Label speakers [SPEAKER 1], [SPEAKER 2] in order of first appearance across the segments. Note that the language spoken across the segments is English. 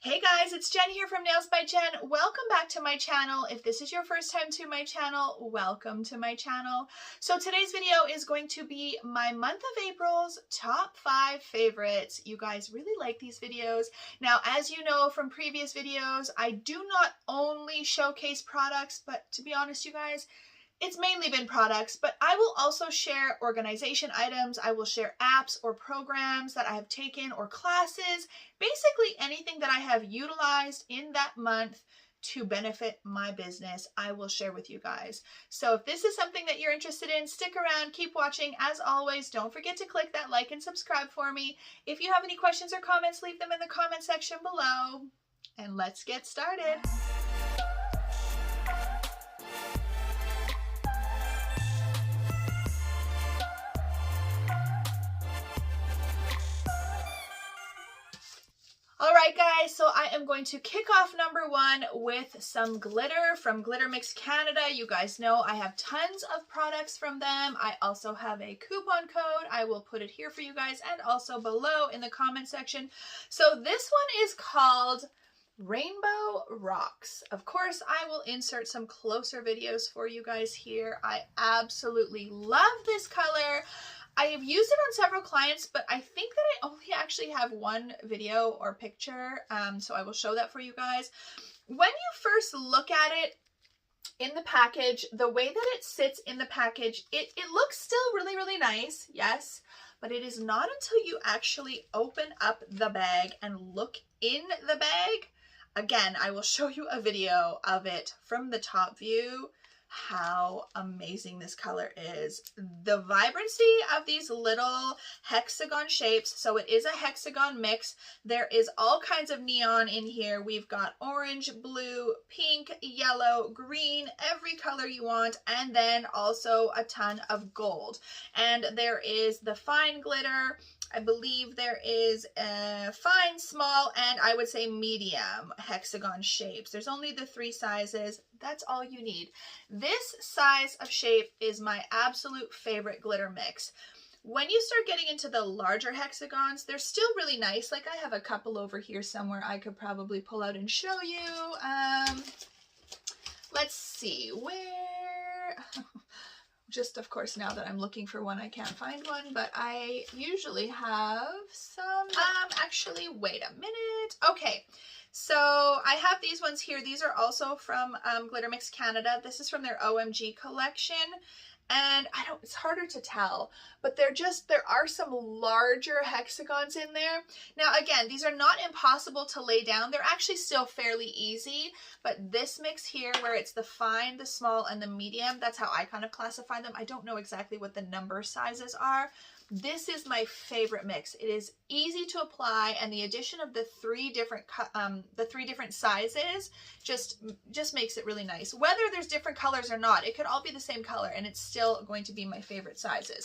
[SPEAKER 1] Hey guys, it's Jen here from Nails by Jen. Welcome back to my channel. If this is your first time to my channel, welcome to my channel. So today's video is going to be my month of April's top 5 favorites. You guys really like these videos. Now, as you know from previous videos, I do not only showcase products, but to be honest, you guys, it's mainly been products, but I will also share organization items. I will share apps or programs that I have taken or classes, basically anything that I have utilized in that month to benefit my business, I will share with you guys. So if this is something that you're interested in, stick around, keep watching. As always, don't forget to click that like and subscribe for me. If you have any questions or comments, leave them in the comment section below. And let's get started. Alright guys, so I am going to kick off number 1 with some glitter from Glitter Mix Canada. You guys know I have tons of products from them. I also have a coupon code. I will put it here for you guys and also below in the comment section. So this one is called Rainbow Rocks. Of course, I will insert some closer videos for you guys here. I absolutely love this color. I have used it on several clients, but I think that I only actually have one video or picture, so I will show that for you guys. When you first look at it in the package, the way that it sits in the package, it looks still really, really nice, yes, but it is not until you actually open up the bag and look in the bag. Again, I will show you a video of it from the top view. How amazing this color is. The vibrancy of these little hexagon shapes, so it is a hexagon mix. There is all kinds of neon in here. We've got orange, blue, pink, yellow, green, every color you want, and then also a ton of gold. And there is the fine glitter. I believe there is a fine, small, and I would say medium hexagon shapes. There's only the 3 sizes. That's all you need. This size of shape is my absolute favorite glitter mix. When you start getting into the larger hexagons, they're still really nice. Like I have a couple over here somewhere I could probably pull out and show you. Let's see where... Just, of course, now that I'm looking for one, I can't find one, but I usually have some. Actually, wait a minute. Okay, so I have these ones here. These are also from Glitter Mix Canada. This is from their OMG collection. And it's harder to tell, but there are some larger hexagons in there. Now, again, these are not impossible to lay down. They're actually still fairly easy, but this mix here where it's the fine, the small, and the medium, that's how I kind of classify them. I don't know exactly what the number sizes are. This is my favorite mix. It is easy to apply, and the addition of the 3 different sizes just makes it really nice. Whether there's different colors or not, it could all be the same color, and it's still going to be my favorite sizes.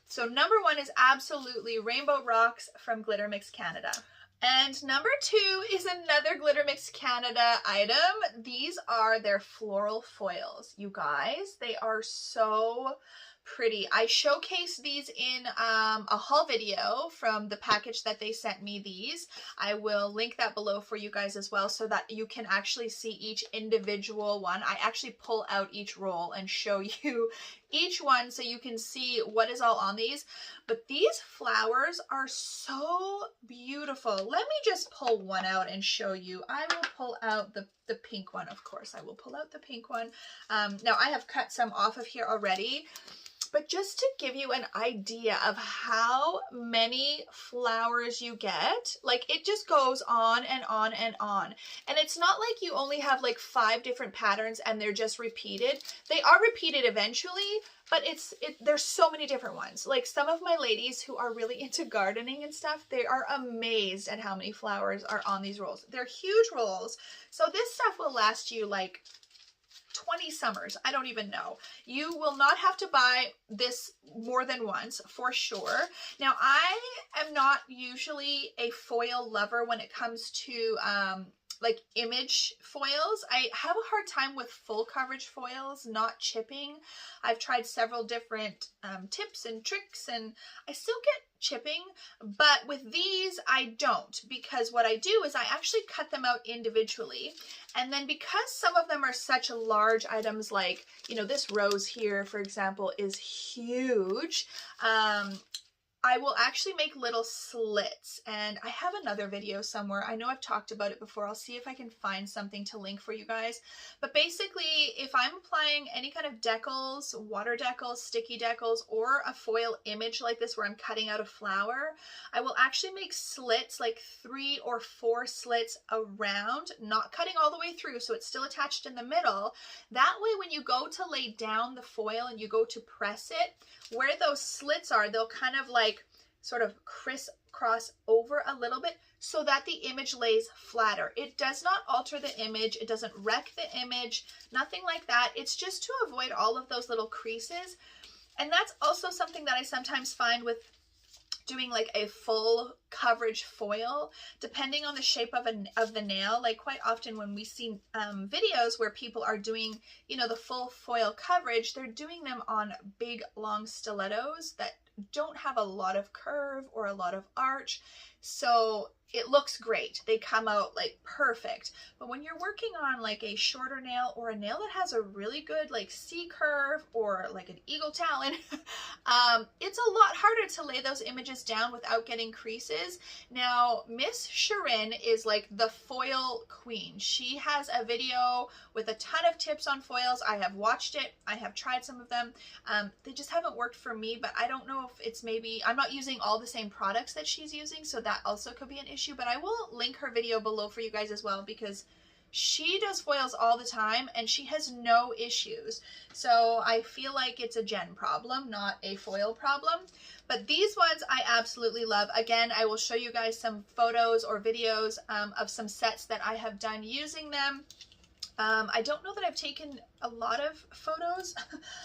[SPEAKER 1] So number 1 is absolutely Rainbow Rocks from Glitter Mix Canada. And number 2 is another Glitter Mix Canada item. These are their Floral Foils. You guys, they are so pretty. I showcased these in a haul video from the package that they sent me these. I will link that below for you guys as well so that you can actually see each individual one. I actually pull out each roll and show you each one so you can see what is all on these. But these flowers are so beautiful. Let me just pull one out and show you. I will pull out the pink one, of course. I will pull out the pink one. Now I have cut some off of here already. But just to give you an idea of how many flowers you get, like it just goes on and on and on. And it's not like you only have like 5 different patterns and they're just repeated. They are repeated eventually, but there's so many different ones. Like some of my ladies who are really into gardening and stuff, they are amazed at how many flowers are on these rolls. They're huge rolls. So this stuff will last you like 20 summers. I don't even know. You will not have to buy this more than once for sure. Now, I am not usually a foil lover when it comes to like image foils. I have a hard time with full coverage foils not chipping. I've tried several different tips and tricks and I still get chipping, but with these I don't, because what I do is I actually cut them out individually, and then because some of them are such large items, like, you know, this rose here for example is huge, I will actually make little slits, and I have another video somewhere. I know I've talked about it before. I'll see if I can find something to link for you guys. But basically, if I'm applying any kind of decals, water decals, sticky decals, or a foil image like this where I'm cutting out a flower, I will actually make slits, like 3 or 4 slits around, not cutting all the way through, so it's still attached in the middle. That way, when you go to lay down the foil and you go to press it, where those slits are, they'll kind of like sort of crisscross over a little bit so that the image lays flatter. It does not alter the image. It doesn't wreck the image, nothing like that. It's just to avoid all of those little creases. And that's also something that I sometimes find with doing like a full coverage foil, depending on the shape of the nail. Like quite often when we see videos where people are doing, you know, the full foil coverage, they're doing them on big long stilettos that don't have a lot of curve or a lot of arch, so it looks great. They come out like perfect. But when you're working on like a shorter nail or a nail that has a really good like C curve or like an eagle talon, it's a lot harder to lay those images down without getting creases. Now, Miss Sharon is like the foil queen. She has a video with a ton of tips on foils. I have watched it. I have tried some of them. They just haven't worked for me, but I don't know if it's maybe I'm not using all the same products that she's using, so that also could be an issue. But I will link her video below for you guys as well, because she does foils all the time and she has no issues. So I feel like it's a Jen problem, not a foil problem. But these ones I absolutely love. Again, I will show you guys some photos or videos of some sets that I have done using them. I don't know that I've taken a lot of photos.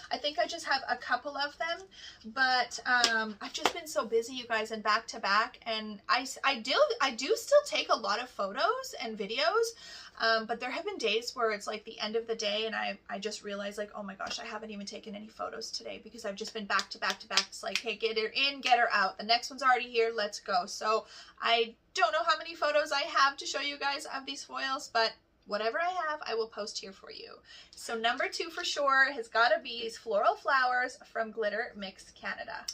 [SPEAKER 1] I think I just have a couple of them, but I've just been so busy, you guys, and back to back, and I do still take a lot of photos and videos, but there have been days where it's like the end of the day and I just realized like, oh my gosh, I haven't even taken any photos today because I've just been back to back to back. It's like, hey, get her in, get her out. The next one's already here, let's go. So I don't know how many photos I have to show you guys of these foils, but whatever I have, I will post here for you. So number 2 for sure has got to be these floral flowers from Glitter Mix Canada.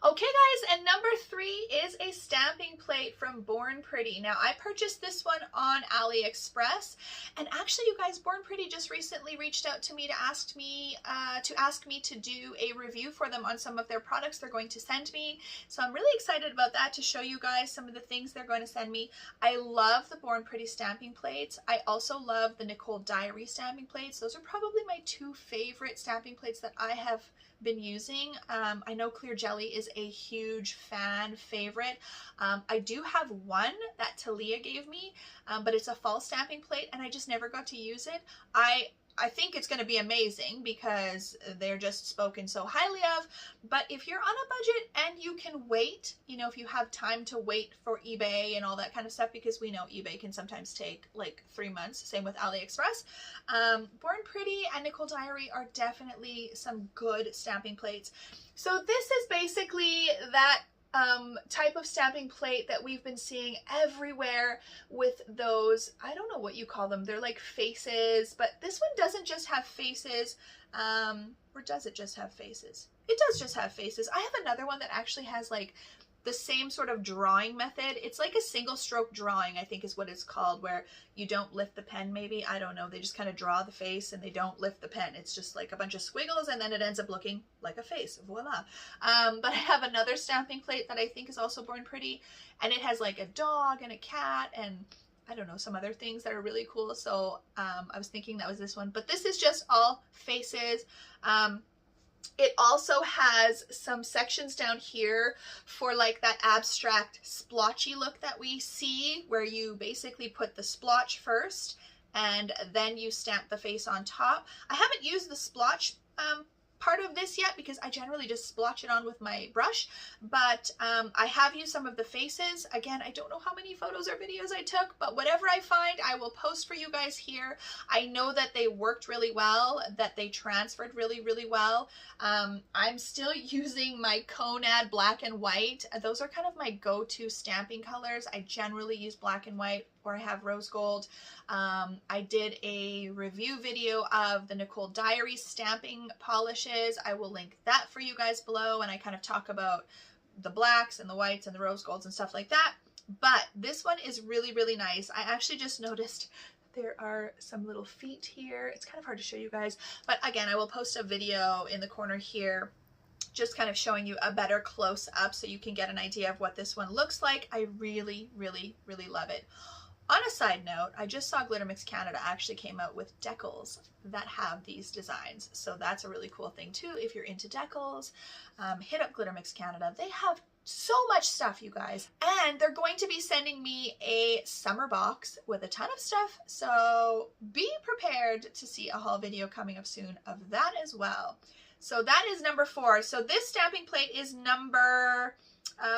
[SPEAKER 1] Okay guys, and number 3 is a stamping plate from Born Pretty. Now I purchased this one on AliExpress, and actually you guys, Born Pretty just recently reached out to me to ask me to do a review for them on some of their products they're going to send me. So I'm really excited about that, to show you guys some of the things they're going to send me. I love the Born Pretty stamping plates. I also love the Nicole Diary stamping plates. Those are probably my 2 favorite stamping plates that I have been using. I know Clear Jelly is a huge fan favorite. I do have one that Talia gave me, but it's a fall stamping plate and I just never got to use it. I think it's going to be amazing because they're just spoken so highly of, but if you're on a budget and you can wait, you know, if you have time to wait for eBay and all that kind of stuff, because we know eBay can sometimes take like 3 months, same with AliExpress. Born Pretty and Nicole Diary are definitely some good stamping plates. So this is basically that type of stamping plate that we've been seeing everywhere with those, I don't know what you call them, they're like faces, but this one doesn't just have faces, or does it just have faces? It does just have faces. I have another one that actually has like the same sort of drawing method. It's like a single stroke drawing, I think is what it's called, where you don't lift the pen maybe. I don't know. They just kind of draw the face and they don't lift the pen. It's just like a bunch of squiggles and then it ends up looking like a face. Voila. But I have another stamping plate that I think is also Born Pretty, and it has like a dog and a cat and I don't know, some other things that are really cool. So I was thinking that was this one, but this is just all faces. It also has some sections down here for like that abstract splotchy look that we see, where you basically put the splotch first and then you stamp the face on top. I haven't used the splotch part of this yet because I generally just splotch it on with my brush, but I have used some of the faces. Again, I don't know how many photos or videos I took, but whatever I find, I will post for you guys here. I know that they worked really well, that they transferred really, really well. I'm still using my Conad black and white. Those are kind of my go-to stamping colors. I generally use black and white, or I have rose gold. I did a review video of the Nicole Diary stamping polishes. I will link that for you guys below, and I kind of talk about the blacks and the whites and the rose golds and stuff like that. But this one is really, really nice. I actually just noticed there are some little feet here. It's kind of hard to show you guys, but again, I will post a video in the corner here just kind of showing you a better close up so you can get an idea of what this one looks like. I really, really, really love it. On a side note, I just saw Glitter Mix Canada actually came out with decals that have these designs. So that's a really cool thing too. If you're into decals, hit up Glitter Mix Canada. They have so much stuff, you guys. And they're going to be sending me a summer box with a ton of stuff. So be prepared to see a haul video coming up soon of that as well. So that is number 4. So this stamping plate is number...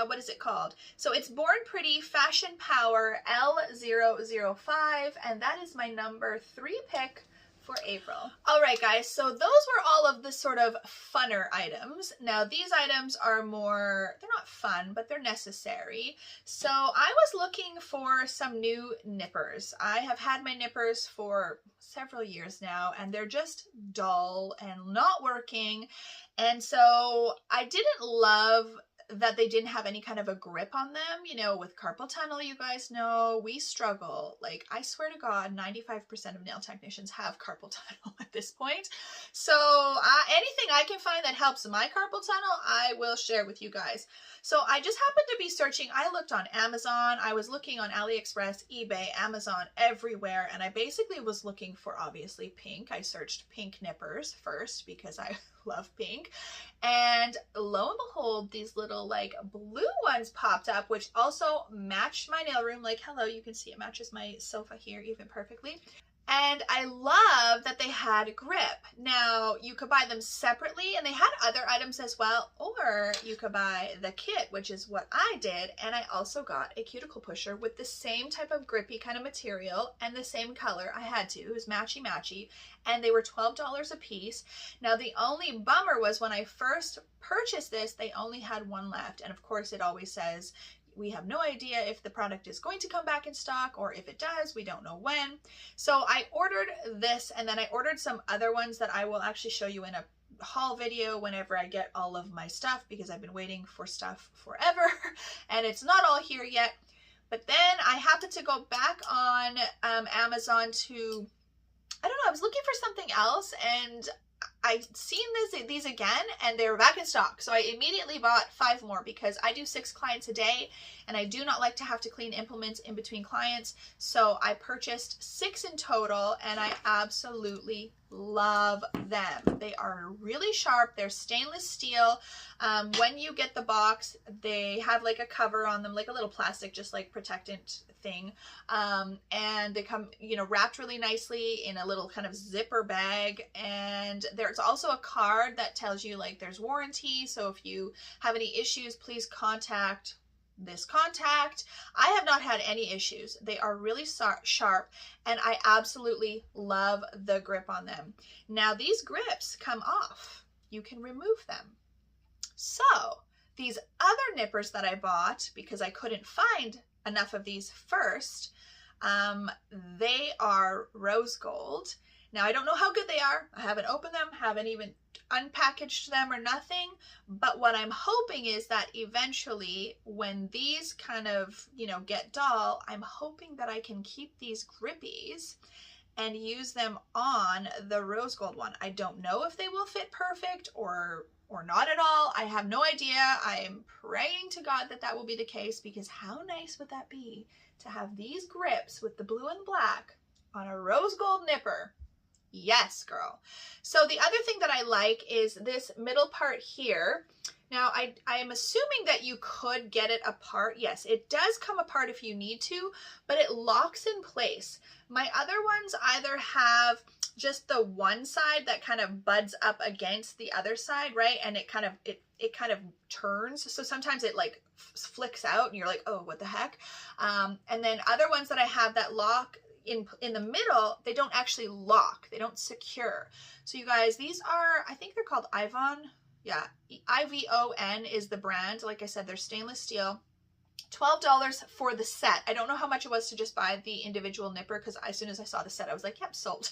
[SPEAKER 1] what is it called? So it's Born Pretty Fashion Power L005, and that is my number 3 pick for April. All right, guys, so those were all of the sort of funner items. Now these items are more, they're not fun, but they're necessary. So I was looking for some new nippers. I have had my nippers for several years now, and they're just dull and not working. And so I didn't love that they didn't have any kind of a grip on them. You know, with carpal tunnel, you guys know, we struggle. Like, I swear to God, 95% of nail technicians have carpal tunnel at this point. So anything I can find that helps my carpal tunnel, I will share with you guys. So I just happened to be searching. I looked on Amazon. I was looking on AliExpress, eBay, Amazon, everywhere. And I basically was looking for, obviously, pink. I searched pink nippers first because I love pink. And lo and behold, these little like blue ones popped up, which also matched my nail room. Like, hello, you can see it matches my sofa here even perfectly. And I love that they had grip. Now, you could buy them separately, and they had other items as well, or you could buy the kit, which is what I did. And I also got a cuticle pusher with the same type of grippy kind of material and the same color. I had to. It was matchy-matchy, and they were $12 a piece. Now, the only bummer was when I first purchased this, they only had one left. And of course, it always says, we have no idea if the product is going to come back in stock, or if it does, we don't know when. So I ordered this, and then I ordered some other ones that I will actually show you in a haul video whenever I get all of my stuff, because I've been waiting for stuff forever and it's not all here yet. But then I happened to go back on Amazon to, I don't know, I was looking for something else, and I'd seen these again, and they were back in stock. So I immediately bought 5 more because I do 6 clients a day, and I do not like to have to clean implements in between clients. So I purchased 6 in total, and I absolutely love them. They are really sharp. They're stainless steel. When you get the box, they have like a cover on them, like a little plastic, just like protectant thing. And they come, you know, wrapped really nicely in a little kind of zipper bag. And there's also a card that tells you like there's warranty. So if you have any issues, please contact this contact. I have not had any issues. They are really sharp, and I absolutely love the grip on them. Now these grips come off. You can remove them. So these other nippers that I bought, because I couldn't find enough of these first, they are rose gold. Now, I don't know how good they are. I haven't opened them, haven't even unpackaged them or nothing. But what I'm hoping is that eventually when these kind of, you know, get dull, I'm hoping that I can keep these grippies and use them on the rose gold one. I don't know if they will fit perfect or not at all. I have no idea. I am praying to God that that will be the case, because how nice would that be to have these grips with the blue and black on a rose gold nipper? Yes, girl. So the other thing that I like is this middle part here. Now, I am assuming that you could get it apart. Yes, it does come apart if you need to, but it locks in place. My other ones either have just the one side that kind of buds up against the other side, right? And it kind of turns. So sometimes it like flicks out and you're like, oh, what the heck? And then other ones that I have that lock in the middle, they don't actually lock. They don't secure. So you guys, these are, I think they're called Ivon. Yeah, IVON is the brand. Like I said, they're stainless steel. $12 for the set. I don't know how much it was to just buy the individual nipper, because as soon as I saw the set, I was like, yep, sold.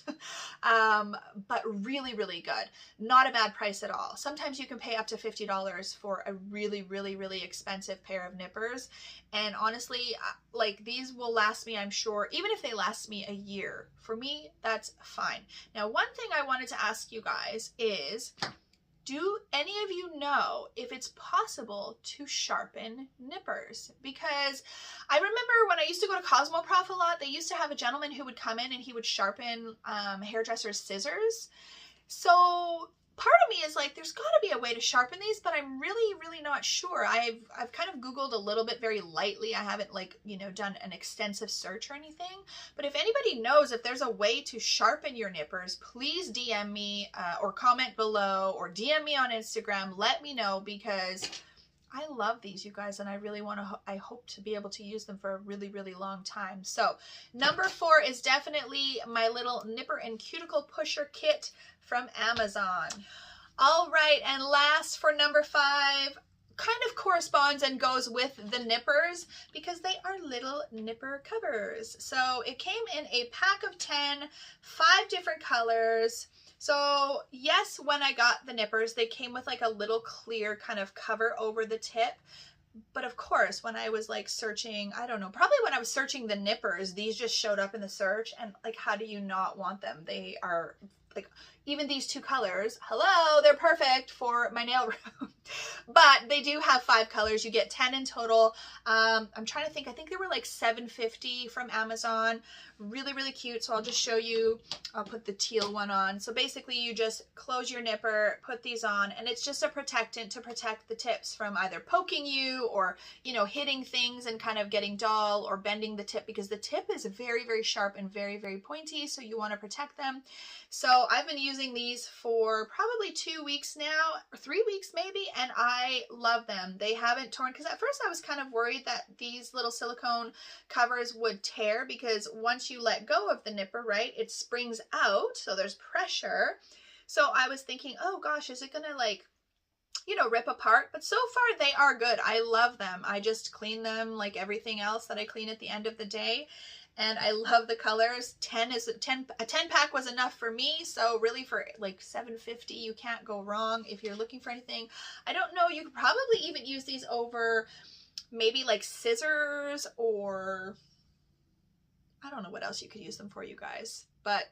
[SPEAKER 1] But really, really good. Not a bad price at all. Sometimes you can pay up to $50 for a really, really, really expensive pair of nippers. And honestly, like these will last me, I'm sure, even if they last me a year. For me, that's fine. Now, one thing I wanted to ask you guys is, do any of you know if it's possible to sharpen nippers? Because I remember when I used to go to Cosmoprof a lot, they used to have a gentleman who would come in and he would sharpen hairdresser's scissors. So part of me is like, there's got to be a way to sharpen these, but I'm really, really not sure. I've kind of Googled a little bit very lightly. I haven't like, you know, done an extensive search or anything. But if anybody knows if there's a way to sharpen your nippers, please DM me or comment below or DM me on Instagram. Let me know, because I love these, you guys, and I really want to, I hope to be able to use them for a really, really long time. So number 4 is definitely my little nipper and cuticle pusher kit from Amazon. All right, and last for number 5, kind of corresponds and goes with the nippers because they are little nipper covers. So it came in a pack of 10, 5 different colors. So yes, when I got the nippers, they came with like a little clear kind of cover over the tip. But of course, when I was like searching, I don't know, probably when I was searching the nippers, these just showed up in the search, and like, how do you not want them? They are like, even these 2 colors, hello, they're perfect for my nail room. But they do have 5 colors. You get 10 in total. I'm trying to think, I think they were like $7.50 from Amazon. Really, really cute. So I'll just show you. I'll put the teal one on. So basically you just close your nipper, put these on, and it's just a protectant to protect the tips from either poking you or, you know, hitting things and kind of getting dull or bending the tip, because the tip is very, very sharp and very, very pointy. So you want to protect them. So I've been using these for probably 2 weeks now, or 3 weeks maybe, and I love them. They haven't torn, because at first I was kind of worried that these little silicone covers would tear, because once you let go of the nipper, right, it springs out, so there's pressure. So I was thinking, oh gosh, is it gonna like, you know, rip apart? But so far they are good. I love them. I just clean them like everything else that I clean at the end of the day. And I love the colors. A 10 pack was enough for me. So really for like $7.50, you can't go wrong if you're looking for anything. I don't know, you could probably even use these over maybe like scissors, or I don't know what else you could use them for, you guys. But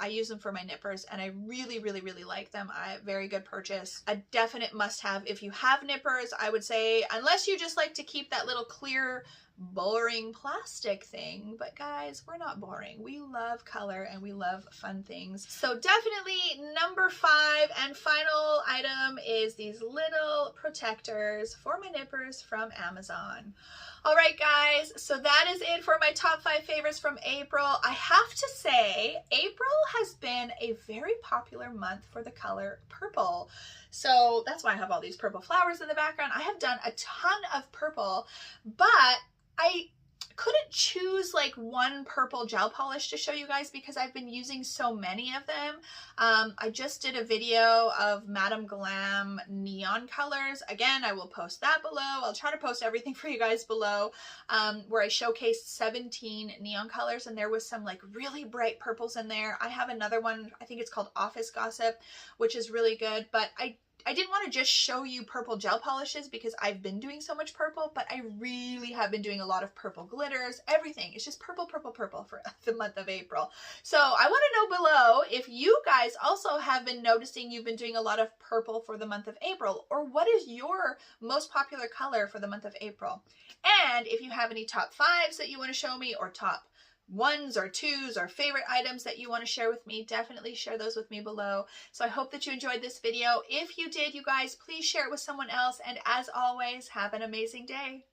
[SPEAKER 1] I use them for my nippers, and I really, really, really like them. Very good purchase. A definite must-have if you have nippers, I would say, unless you just like to keep that little clear, boring plastic thing. But guys, we're not boring. We love color and we love fun things. So definitely number 5 and final item is these little protectors for my nippers from Amazon. All right, guys, so that is it for my top 5 favorites from April. I have to say, April has been a very popular month for the color purple. So that's why I have all these purple flowers in the background. I have done a ton of purple, but I couldn't choose like one purple gel polish to show you guys because I've been using so many of them. I just did a video of Madame Glam neon colors. Again, I will post that below. I'll try to post everything for you guys below, where I showcased 17 neon colors, and there was some like really bright purples in there. I have another one, I think it's called Office Gossip, which is really good, but I didn't want to just show you purple gel polishes because I've been doing so much purple, but I really have been doing a lot of purple glitters, everything. It's just purple, purple, purple for the month of April. So I want to know below if you guys also have been noticing you've been doing a lot of purple for the month of April, or what is your most popular color for the month of April? And if you have any top 5s that you want to show me, or top 1s or 2s or favorite items that you want to share with me, definitely share those with me below. So I hope that you enjoyed this video. If you did, you guys, please share it with someone else. And as always, have an amazing day.